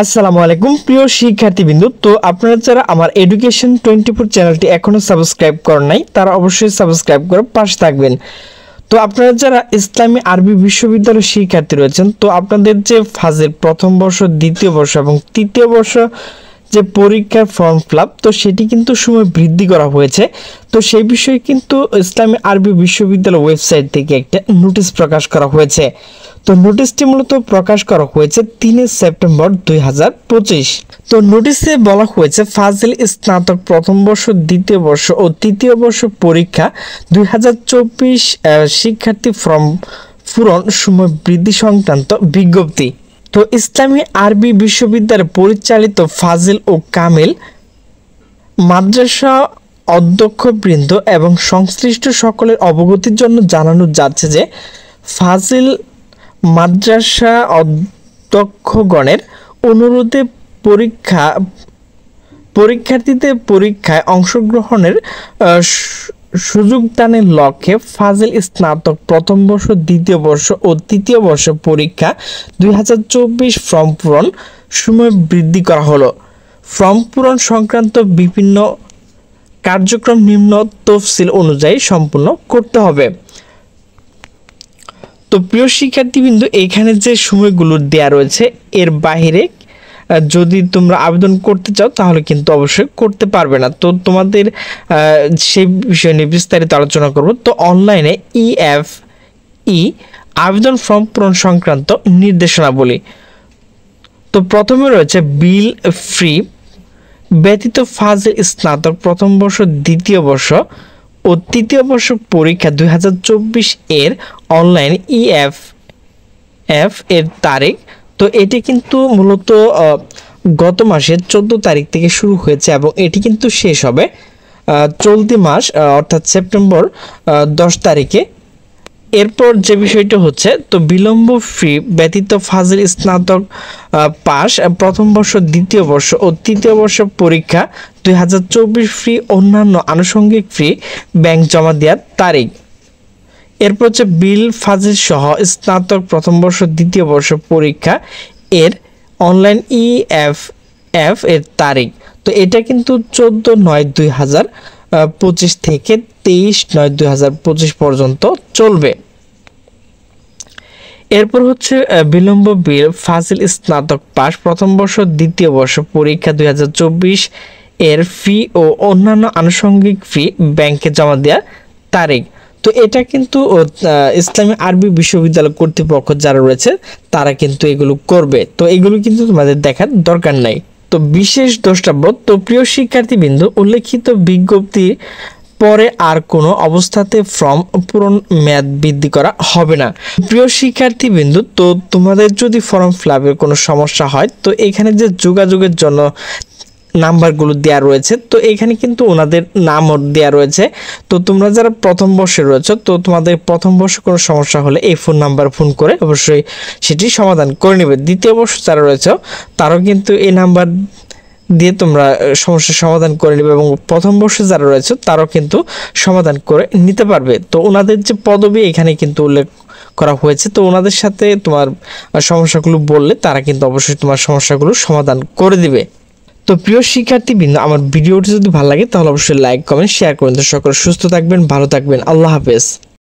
আসসালামু আলাইকুম প্রিয় শিক্ষার্থীবৃন্দ। তো আপনারা যারা আমার এডুকেশন 24 চ্যানেলটি এখনো সাবস্ক্রাইব করেন নাই তারা অবশ্যই সাবস্ক্রাইব করে পাশে থাকবেন। তো আপনারা যারা ইসলামী আরবি বিশ্ববিদ্যালয়ের শিক্ষার্থী রয়েছেন, তো আপনাদের যে ফাজের প্রথম বর্ষ, দ্বিতীয় বর্ষ এবং তৃতীয় বর্ষ যে পরীক্ষার ফর্ম ফিলআপ, তো সেটি কিন্তু সময় বৃদ্ধি করা হয়েছে। তো সেই বিষয়ে কিন্তু ইসলামী আরবি বিশ্ববিদ্যালয় ওয়েবসাইট থেকে একটা নোটিশ প্রকাশ করা হয়েছে। তো নোটিশটি মূলত প্রকাশ করা হয়েছে 3 সেপ্টেম্বর 2025। তো নোটিশে বলা হয়েছে ফাজিল স্নাতক প্রথম বর্ষ, দ্বিতীয় বর্ষ ও তৃতীয় বর্ষ পরীক্ষা 2024 শিক্ষার্থী ফর্ম পূরণ সময় বৃদ্ধি সংক্রান্ত বিজ্ঞপ্তি। তো ইসলামী আরবি বিশ্ববিদ্যালয় পরিচালিত ফাজিল ও কামিল মাদ্রাসা অধ্যক্ষবৃন্দ এবং সংশ্লিষ্ট সকলের অবগতির জন্য জানানো যাচ্ছে যে ফাজিল মাদ্রাসা অধ্যক্ষগণের অনুরোধে পরীক্ষার্থীদের পরীক্ষায় অংশগ্রহণের সুযোগ দানের লক্ষ্যে ফাজিল স্নাতক প্রথম বর্ষ, দ্বিতীয় বর্ষ ও তৃতীয় বর্ষ পরীক্ষা 2024 ফর্ম পূরণ সময় বৃদ্ধি করা হলো। ফর্ম পূরণ সংক্রান্ত বিভিন্ন কার্যক্রম নিম্ন তফসিল অনুযায়ী সম্পূর্ণ করতে হবে। তো প্রিয় শিক্ষার্থীবৃন্দ, এখানে যে সময়গুলো দেয়া রয়েছে এর বাইরে যদি তোমরা আবেদন করতে চাও তাহলে কিন্তু অবশ্যই করতে পারবে না। তো তোমাদের সেই বিষয় নিয়ে বিস্তারিত আলোচনা করব। তো অনলাইনে EFE আবেদন ফর্ম পূরণ সংক্রান্ত নির্দেশনাবলী। তো প্রথমে রয়েছে বিল ফি ব্যতীত ফাজিল স্নাতক প্রথম বর্ষ, দ্বিতীয় বর্ষ ও তৃতীয় বর্ষ পরীক্ষা 2024 এর অনলাইন EFF এর তারিখ। তো এটি কিন্তু মূলত গত মাসের 14 তারিখ থেকে শুরু হয়েছে এবং এটি কিন্তু শেষ হবে চলতি মাস অর্থাৎ সেপ্টেম্বর 10 তারিখে। এরপর যে বিষয়টা হচ্ছে, তো বিলম্ব ফি ব্যতীত ফাজিল স্নাতক পাস প্রথম বর্ষ, দ্বিতীয় বর্ষ ও তৃতীয় বর্ষ পরীক্ষা 2024 ফি অন্যান্য আনুষঙ্গিক ফি ব্যাংক জমা দেওয়ার তারিখ। এরপর হচ্ছে বিল ফাজিল সহ স্নাতক প্রথম বর্ষ, দ্বিতীয় বর্ষ পরীক্ষা এর অনলাইন EFF এর তারিখ। তো এটা কিন্তু 14/9/2025 থেকে 23/9/2025 পর্যন্ত চলবে। এরপর হচ্ছে বিলম্ব বিল ফাজিল স্নাতক পাস প্রথম বর্ষ, দ্বিতীয় বর্ষ পরীক্ষা 2024 এর ফি ও অন্যান্য আনুষঙ্গিক ফি ব্যাংকে জমা দেওয়ার তারিখ। তো এটা কিন্তু ইসলামী আরবি বিশ্ববিদ্যালয় কর্তৃপক্ষ যারা রয়েছে তারা কিন্তু এগুলো করবে। তো এগুলো কিন্তু তোমাদের দেখার দরকার নাই। তো বিশেষ দ্রষ্টব্য, তো প্রিয় শিক্ষার্থীবৃন্দ, উল্লেখিত বিজ্ঞপ্তি পরে আর কোনো অবস্থাতে ফর্ম পূরণ মেয়াদ বৃদ্ধি করা হবে না। প্রিয় শিক্ষার্থীবৃন্দ, তো তোমাদের যদি ফর্ম ফিলআপের কোনো সমস্যা হয় তো এখানে যে যোগাযোগের জন্য নাম্বারগুলো দেওয়া রয়েছে, তো এখানে কিন্তু ওনাদের নামও দেওয়া রয়েছে। তো তোমরা যারা প্রথম বর্ষে রয়েছে, তো তোমাদের প্রথম বর্ষে কোনো সমস্যা হলে এই নাম্বার ফোন করে অবশ্যই সেটি সমাধান করে নেবে। দ্বিতীয় বর্ষ যারা রয়েছে তারাও কিন্তু এই নাম্বার দিয়ে তোমরা সমস্যার সমাধান করে নেবে এবং প্রথম বর্ষে যারা রয়েছে তারাও কিন্তু সমাধান করে নিতে পারবে। তো ওনাদের যে পদবি এখানে কিন্তু উল্লেখ করা হয়েছে, তো ওনাদের সাথে তোমার সমস্যাগুলো বললে তারা কিন্তু অবশ্যই তোমার সমস্যাগুলো সমাধান করে দিবে। তো প্রিয় শিক্ষার্থীবৃন্দ, আমার ভিডিওটি যদি ভালো লাগে তাহলে অবশ্যই লাইক, কমেন্ট, শেয়ার করুন। তো সকলে সুস্থ থাকবেন, ভালো থাকবেন। আল্লাহ হাফেজ।